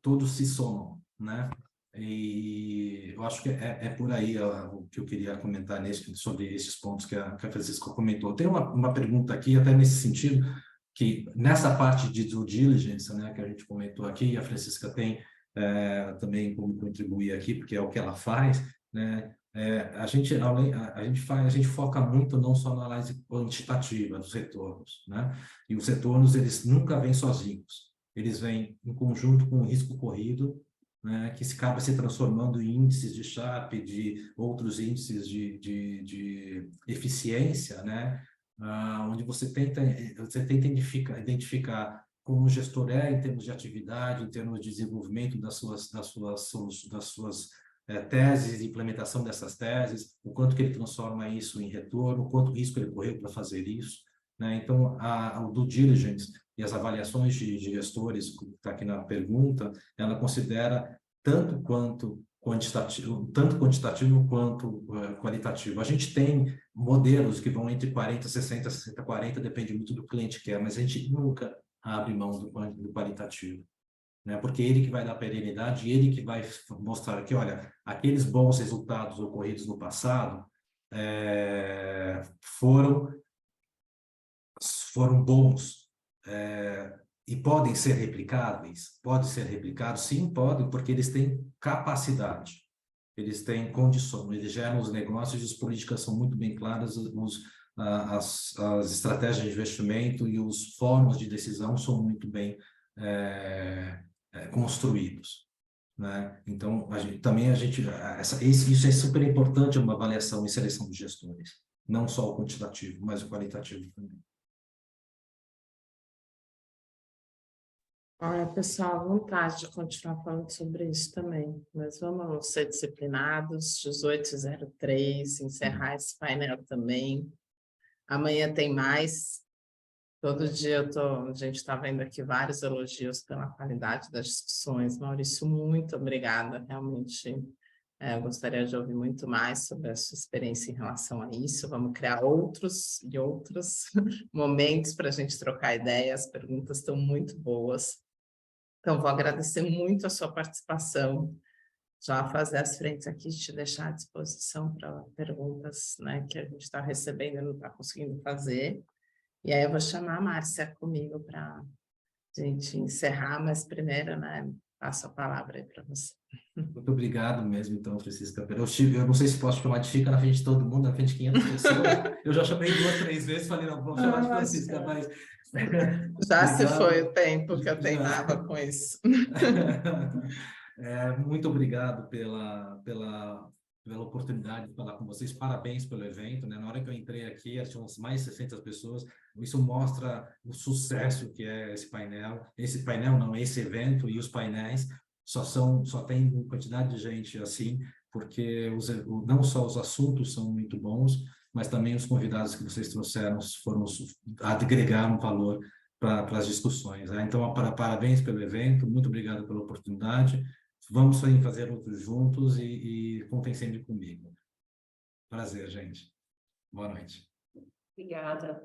todos se somam, né? E eu acho que é por aí o que eu queria comentar sobre esses pontos que a Francisca comentou. Tem uma pergunta aqui, até nesse sentido, que nessa parte de due diligence, né, que a gente comentou aqui, a Francisca tem também como contribuir aqui, porque é o que ela faz, né? A gente foca muito não só na análise quantitativa dos retornos, né? E os retornos, eles nunca vêm sozinhos, eles vêm em conjunto com o risco corrido, né, que se acaba se transformando em índices de Sharpe, de outros índices de eficiência, né? Onde você tenta identificar como o gestor é em termos de atividade, em termos de desenvolvimento das suas teses, implementação dessas teses, o quanto que ele transforma isso em retorno, o quanto risco ele correu para fazer isso, né? Então, o due diligence e as avaliações de gestores, que está aqui na pergunta, ela considera tanto quantitativo quanto qualitativo. A gente tem modelos que vão entre 40, 60, 60, 40, depende muito do cliente que é, mas a gente nunca abre mão do qualitativo, né? Porque ele que vai dar perenidade, ele que vai mostrar que, olha, aqueles bons resultados ocorridos no passado foram bons, e podem ser replicáveis? Pode ser replicado? Sim, podem, porque eles têm capacidade, eles têm condição, eles geram os negócios e as políticas são muito bem claras, as estratégias de investimento e os fórmulas de decisão são muito bem construídos, né? Então, isso é super importante, uma avaliação e seleção de gestores, não só o quantitativo, mas o qualitativo também.
Olha, pessoal, vontade de continuar falando sobre isso também, mas vamos ser disciplinados, 18h03, encerrar esse painel também. Amanhã tem mais. Todo dia a gente está vendo aqui vários elogios pela qualidade das discussões. Maurício, muito obrigada, realmente. Eu gostaria de ouvir muito mais sobre a sua experiência em relação a isso. Vamos criar outros e outros momentos para a gente trocar ideias. As perguntas estão muito boas. Então, vou agradecer muito a sua participação, já fazer as frentes aqui, te deixar à disposição para perguntas, né, que a gente está recebendo e não está conseguindo fazer. E aí eu vou chamar a Márcia comigo para a gente encerrar, mas primeiro, né, passo a palavra aí para você.
Muito obrigado mesmo, então, Francisca. Eu não sei se posso chamar de Chica na frente de todo mundo, na frente de 500 pessoas. Eu já chamei 2, 3 vezes, falei, não, vamos chamar de Francisca, mas...
Já se foi o tempo que eu teimava com isso.
Muito obrigado pela oportunidade de falar com vocês. Parabéns pelo evento, né? Na hora que eu entrei aqui, tinham mais de 600 pessoas. Isso mostra o sucesso que é esse painel. Esse painel não, esse evento e os painéis só tem quantidade de gente assim, porque não só os assuntos são muito bons, mas também os convidados que vocês trouxeram agregaram valor para as discussões, né? Então, parabéns pelo evento, muito obrigado pela oportunidade. Vamos fazer outros juntos e contem sempre comigo. Prazer, gente. Boa noite.
Obrigada.